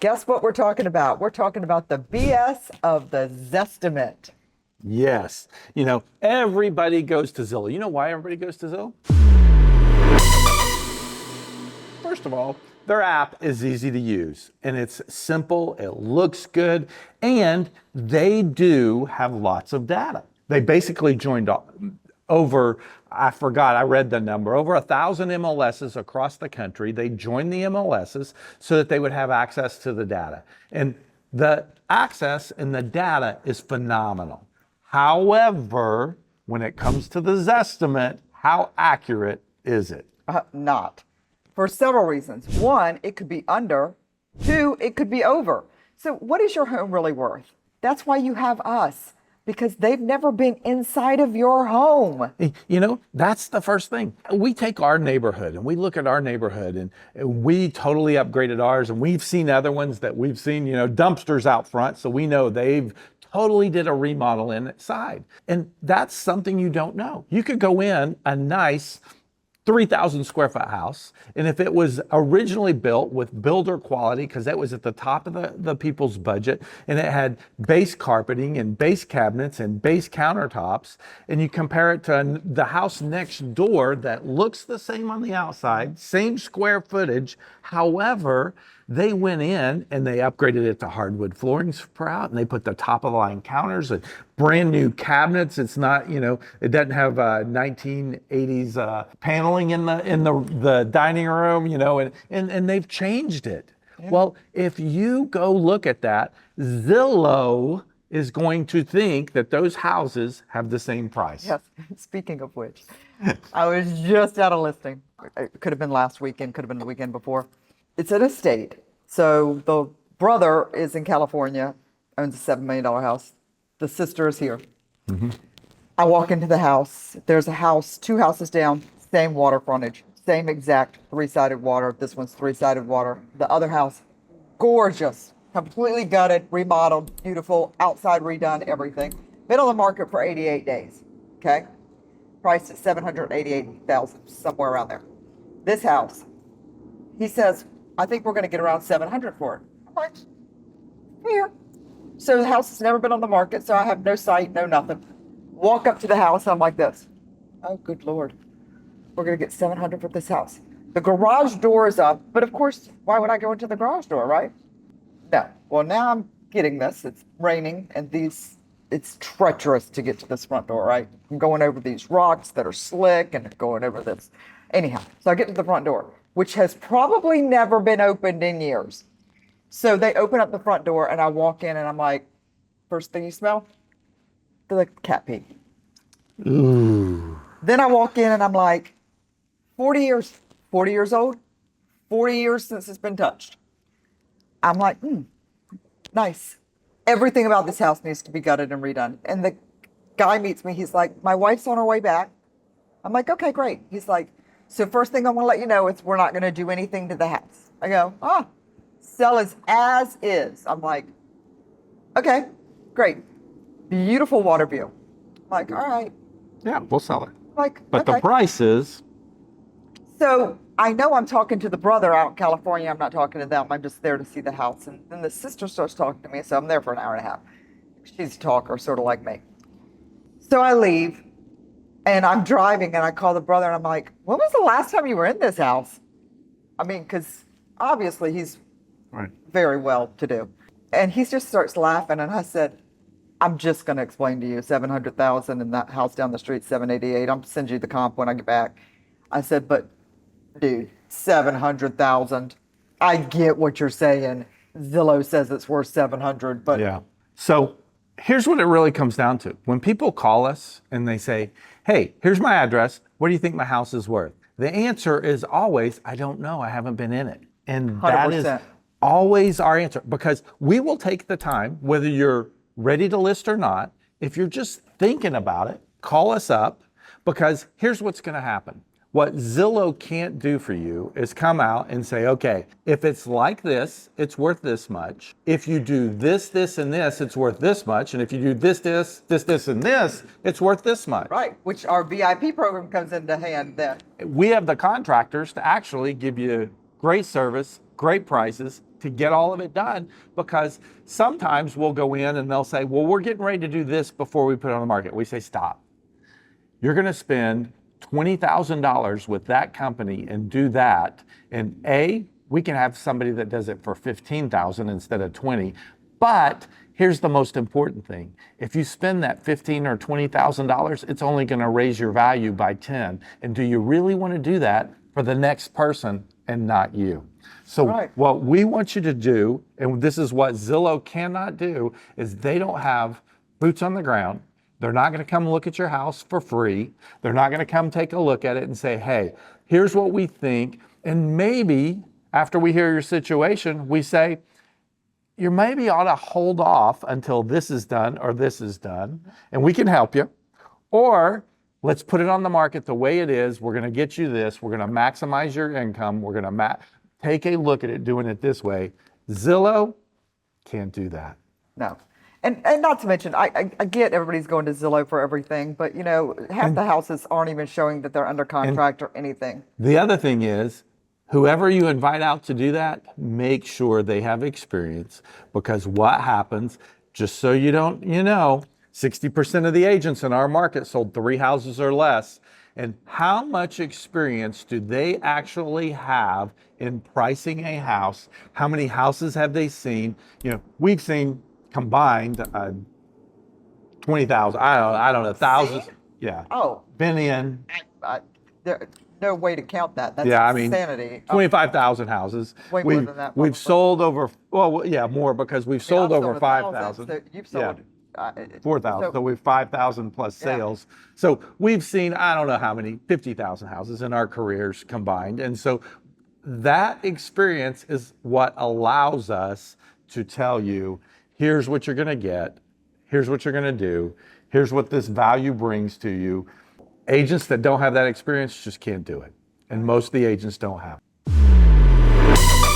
Guess what we're talking about? We're talking about the BS of the Zestimate. Yes. Everybody goes to Zillow. You know why everybody goes to Zillow? First of all, their app is easy to use and it's simple, it looks good, and they do have lots of data. They basically joined over, I forgot, I read the number, over 1,000 MLSs across the country. They joined the MLSs so that they would have access to the data. And the access and the data is phenomenal. However, when it comes to the Zestimate, how accurate is it? Not. For several reasons. One, it could be under. Two, it could be over. So what is your home really worth? That's why you have us, because they've never been inside of your home. That's the first thing. We take our neighborhood and we look at our neighborhood and we totally upgraded ours, and we've seen other ones that we've seen, dumpsters out front. So we know they've totally did a remodel inside. And that's something you don't know. You could go in a nice 3,000 square foot house, and if it was originally built with builder quality, because that was at the top of the people's budget, and it had base carpeting and base cabinets and base countertops, and you compare it to the house next door that looks the same on the outside, same square footage, however, they went in and they upgraded it to hardwood floorings per out, and they put the top of the line counters and brand new cabinets. It's not, it doesn't have 1980s paneling in the dining room, and they've changed it. Yeah. Well, if you go look at that, Zillow is going to think that those houses have the same price. Yes. Speaking of which, I was just at a listing. It could have been last weekend, could have been the weekend before. It's an estate. So the brother is in California, owns a $7 million house. The sister is here. Mm-hmm. I walk into the house. There's a house, 2 houses down, same water frontage, same exact 3-sided water. This one's 3-sided water. The other house, gorgeous, completely gutted, remodeled, beautiful, outside redone, everything. Been on the market for 88 days. Okay. Priced at $788,000, somewhere around there. This house, he says, I think we're going to get around $700 for it. I'm like, here. So the house has never been on the market, so I have no site, no nothing. Walk up to the house, I'm like this. Oh, good Lord. We're going to get $700 for this house. The garage door is up, but of course, why would I go into the garage door, right? No. Well, now I'm getting this. It's raining, and it's treacherous to get to this front door, right? I'm going over these rocks that are slick and going over this. Anyhow, so I get to the front door, which has probably never been opened in years. So they open up the front door and I walk in and I'm like, first thing you smell? The cat pee. Ooh. Then I walk in and I'm like, 40 years old, 40 years since it's been touched. I'm like, nice. Everything about this house needs to be gutted and redone. And the guy meets me, he's like, my wife's on her way back. I'm like, okay, great. He's like, so first thing I want to let you know is we're not going to do anything to the house. I go, sell as is. I'm like, okay, great. Beautiful water view. I'm like, all right. Yeah, we'll sell it. But the price is. So I know I'm talking to the brother out in California. I'm not talking to them. I'm just there to see the house. And then the sister starts talking to me. So I'm there for an hour and a half. She's a talker, sort of like me. So I leave. And I'm driving and I call the brother and I'm like, when was the last time you were in this house? I mean, because obviously he's very well to do. And he just starts laughing. And I said, I'm just going to explain to you, $700,000 and that house down the street, $788. I'm send you the comp when I get back. I said, but dude, $700,000. I get what you're saying. Zillow says it's worth 700, but yeah. So here's what it really comes down to. When people call us and they say, hey, here's my address. What do you think my house is worth? The answer is always, I don't know. I haven't been in it. And that 100%. is always our answer, because we will take the time, whether you're ready to list or not. If you're just thinking about it, call us up, because here's what's going to happen. What Zillow can't do for you is come out and say, okay, if it's like this, it's worth this much. If you do this, this, and this, it's worth this much. And if you do this, this, this, this, and this, it's worth this much. Right, which our VIP program comes into hand then. We have the contractors to actually give you great service, great prices, to get all of it done, because sometimes we'll go in and they'll say, well, we're getting ready to do this before we put it on the market. We say, stop. You're going to spend $20,000 with that company and do that. And we can have somebody that does it for $15,000 instead of 20. But here's the most important thing. If you spend that $15,000 or $20,000, it's only going to raise your value by 10. And do you really want to do that for the next person and not you? So what we want you to do, and this is what Zillow cannot do, is they don't have boots on the ground. They're not going to come look at your house for free. They're not going to come take a look at it and say, hey, here's what we think. And maybe after we hear your situation, we say, you maybe ought to hold off until this is done or this is done, and we can help you. Or let's put it on the market the way it is. We're going to get you this. We're going to maximize your income. We're going to take a look at it doing it this way. Zillow can't do that. No. And not to mention, I get everybody's going to Zillow for everything, but half the houses aren't even showing that they're under contract or anything. The other thing is, whoever you invite out to do that, make sure they have experience, because what happens, just so you don't, 60% of the agents in our market sold 3 houses or less. And how much experience do they actually have in pricing a house? How many houses have they seen? We've seen combined 20,000. I don't know, thousands. Yeah. Oh. Been in. There's no way to count that. That's insanity. 25,000 houses. Way more than that. We've sold over, more, because we've sold over 5,000. So you've sold 4,000. So we've 5,000 plus sales. So we've seen, I don't know how many, 50,000 houses in our careers combined. And so that experience is what allows us to tell you, here's what you're going to get. Here's what you're going to do. Here's what this value brings to you. Agents that don't have that experience just can't do it. And most of the agents don't have it.